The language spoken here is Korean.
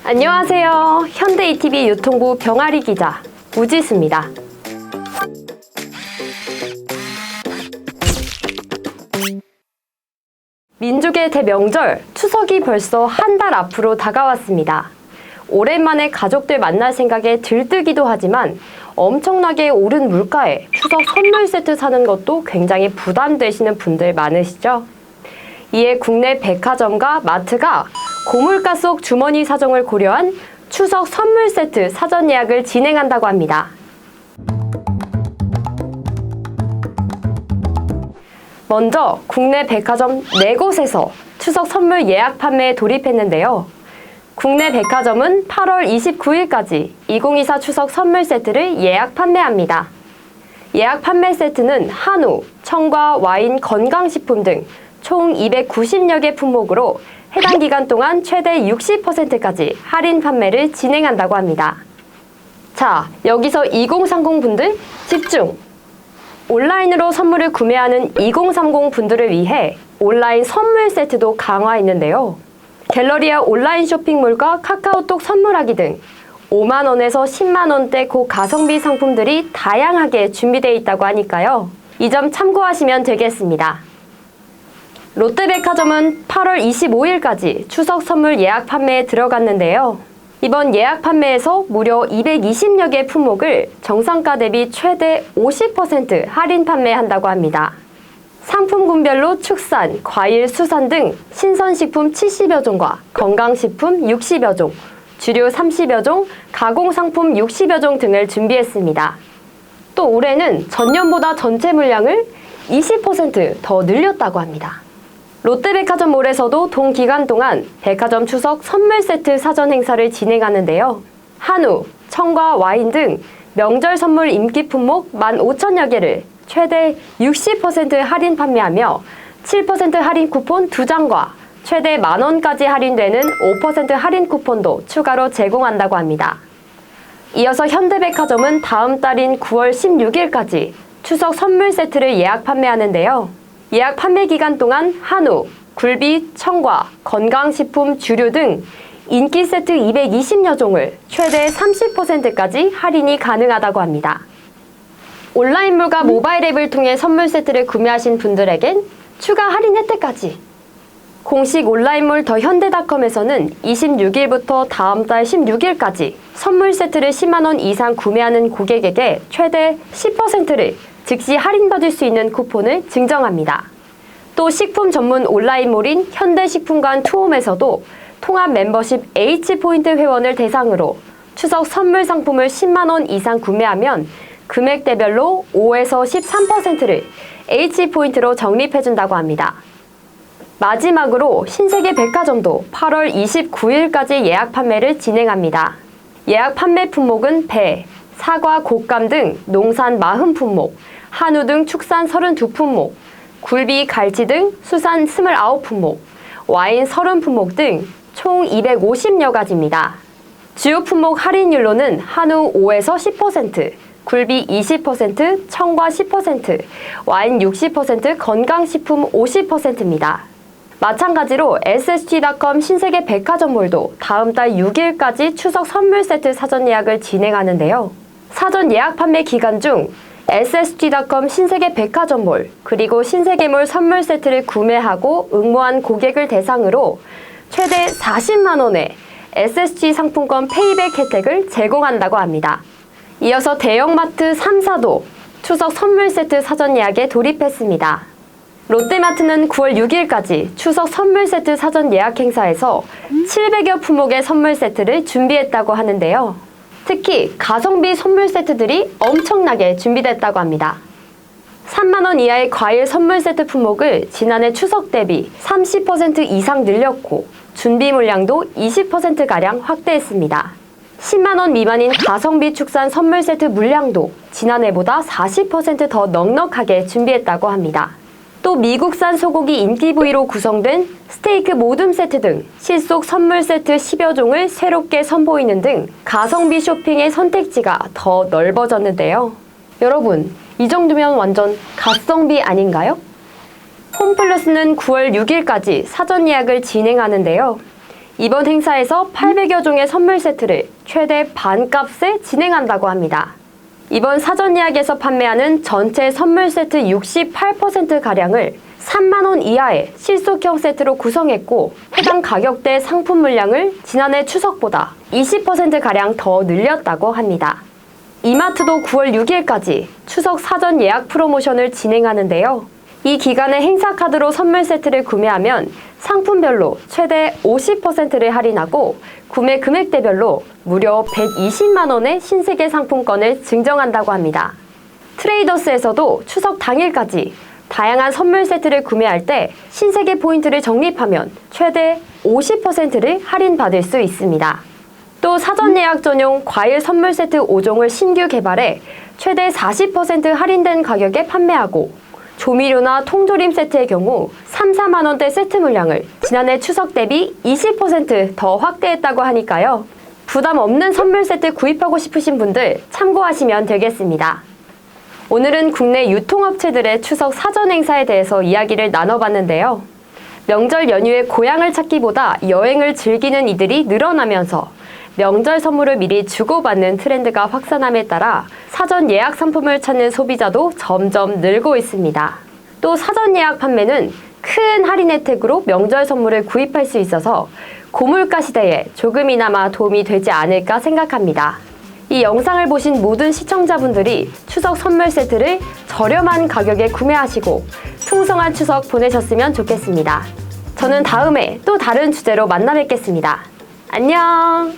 안녕하세요. 현대ETV 유통부 병아리 기자 우지수입니다. 민족의 대명절 추석이 벌써 한 달 앞으로 다가왔습니다. 오랜만에 가족들 만날 생각에 들뜨기도 하지만 엄청나게 오른 물가에 추석 선물 세트 사는 것도 굉장히 부담되시는 분들 많으시죠? 이에 국내 백화점과 마트가 고물가 속 주머니 사정을 고려한 추석 선물 세트 사전 예약을 진행한다고 합니다. 먼저 국내 백화점 4곳에서 추석 선물 예약 판매에 돌입했는데요. 국내 백화점은 8월 29일까지 2024 추석 선물 세트를 예약 판매합니다. 예약 판매 세트는 한우, 청과 와인, 건강식품 등 총 290여 개 품목으로 해당 기간 동안 최대 60%까지 할인 판매를 진행한다고 합니다. 자, 여기서 2030 분들 집중! 온라인으로 선물을 구매하는 2030 분들을 위해 온라인 선물 세트도 강화했는데요. 갤러리아 온라인 쇼핑몰과 카카오톡 선물하기 등 5만 원에서 10만 원대 고가성비 상품들이 다양하게 준비되어 있다고 하니까요. 이 점 참고하시면 되겠습니다. 롯데백화점은 8월 25일까지 추석 선물 예약 판매에 들어갔는데요. 이번 예약 판매에서 무려 220여 개 품목을 정상가 대비 최대 50% 할인 판매한다고 합니다. 상품군별로 축산, 과일, 수산 등 신선식품 70여 종과 건강식품 60여 종, 주류 30여 종, 가공상품 60여 종 등을 준비했습니다. 또 올해는 전년보다 전체 물량을 20% 더 늘렸다고 합니다. 롯데백화점몰에서도 동기간 동안 백화점 추석 선물 세트 사전 행사를 진행하는데요. 한우, 청과 와인 등 명절 선물 인기 품목 15,000여 개를 최대 60% 할인 판매하며 7% 할인 쿠폰 2장과 최대 만원까지 할인되는 5% 할인 쿠폰도 추가로 제공한다고 합니다. 이어서 현대백화점은 다음 달인 9월 16일까지 추석 선물 세트를 예약 판매하는데요. 예약 판매 기간 동안 한우, 굴비, 청과, 건강식품, 주류 등 인기 세트 220여 종을 최대 30%까지 할인이 가능하다고 합니다. 온라인몰과 모바일 앱을 통해 선물 세트를 구매하신 분들에겐 추가 할인 혜택까지. 공식 온라인몰 더현대닷컴에서는 26일부터 다음 달 16일까지 선물 세트를 10만 원 이상 구매하는 고객에게 최대 10%를 즉시 할인받을 수 있는 쿠폰을 증정합니다. 또 식품 전문 온라인몰인 현대식품관 투홈에서도 통합 멤버십 H포인트 회원을 대상으로 추석 선물 상품을 10만 원 이상 구매하면 금액대별로 5에서 13%를 H포인트로 적립해준다고 합니다. 마지막으로 신세계 백화점도 8월 29일까지 예약 판매를 진행합니다. 예약 판매 품목은 배, 사과, 곶감 등 농산 40 품목, 한우 등 축산 32 품목, 굴비, 갈치 등 수산 29 품목, 와인 30 품목 등 총 250여 가지입니다. 주요 품목 할인율로는 한우 5에서 10%, 굴비 20%, 청과 10%, 와인 60%, 건강식품 50%입니다. 마찬가지로 SSG.com 신세계 백화점몰도 다음 달 6일까지 추석 선물 세트 사전 예약을 진행하는데요. 사전 예약 판매 기간 중 SSG.com 신세계 백화점몰 그리고 신세계몰 선물 세트를 구매하고 응모한 고객을 대상으로 최대 40만 원의 SSG 상품권 페이백 혜택을 제공한다고 합니다. 이어서 대형마트 3사도 추석 선물 세트 사전 예약에 돌입했습니다. 롯데마트는 9월 6일까지 추석 선물 세트 사전 예약 행사에서 700여 품목의 선물 세트를 준비했다고 하는데요. 특히 가성비 선물 세트들이 엄청나게 준비됐다고 합니다. 3만 원 이하의 과일 선물 세트 품목을 지난해 추석 대비 30% 이상 늘렸고 준비 물량도 20%가량 확대했습니다. 10만 원 미만인 가성비 축산 선물 세트 물량도 지난해보다 40% 더 넉넉하게 준비했다고 합니다. 또 미국산 소고기 인기 부위로 구성된 스테이크 모듬 세트 등 실속 선물 세트 10여 종을 새롭게 선보이는 등 가성비 쇼핑의 선택지가 더 넓어졌는데요. 여러분, 이 정도면 완전 가성비 아닌가요? 홈플러스는 9월 6일까지 사전 예약을 진행하는데요. 이번 행사에서 800여 종의 선물 세트를 최대 반값에 진행한다고 합니다. 이번 사전 예약에서 판매하는 전체 선물 세트 68%가량을 3만 원 이하의 실속형 세트로 구성했고 해당 가격대 상품 물량을 지난해 추석보다 20%가량 더 늘렸다고 합니다. 이마트도 9월 6일까지 추석 사전 예약 프로모션을 진행하는데요. 이 기간에 행사 카드로 선물 세트를 구매하면 상품별로 최대 50%를 할인하고 구매 금액대별로 무려 120만 원의 신세계 상품권을 증정한다고 합니다. 트레이더스에서도 추석 당일까지 다양한 선물 세트를 구매할 때 신세계 포인트를 적립하면 최대 50%를 할인받을 수 있습니다. 또 사전 예약 전용 과일 선물 세트 5종을 신규 개발해 최대 40% 할인된 가격에 판매하고 조미료나 통조림 세트의 경우 3, 4만 원대 세트 물량을 지난해 추석 대비 20% 더 확대했다고 하니까요. 부담 없는 선물 세트 구입하고 싶으신 분들 참고하시면 되겠습니다. 오늘은 국내 유통업체들의 추석 사전 행사에 대해서 이야기를 나눠봤는데요. 명절 연휴에 고향을 찾기보다 여행을 즐기는 이들이 늘어나면서 명절 선물을 미리 주고받는 트렌드가 확산함에 따라 사전 예약 상품을 찾는 소비자도 점점 늘고 있습니다. 또 사전 예약 판매는 큰 할인 혜택으로 명절 선물을 구입할 수 있어서 고물가 시대에 조금이나마 도움이 되지 않을까 생각합니다. 이 영상을 보신 모든 시청자분들이 추석 선물 세트를 저렴한 가격에 구매하시고 풍성한 추석 보내셨으면 좋겠습니다. 저는 다음에 또 다른 주제로 만나 뵙겠습니다. 안녕!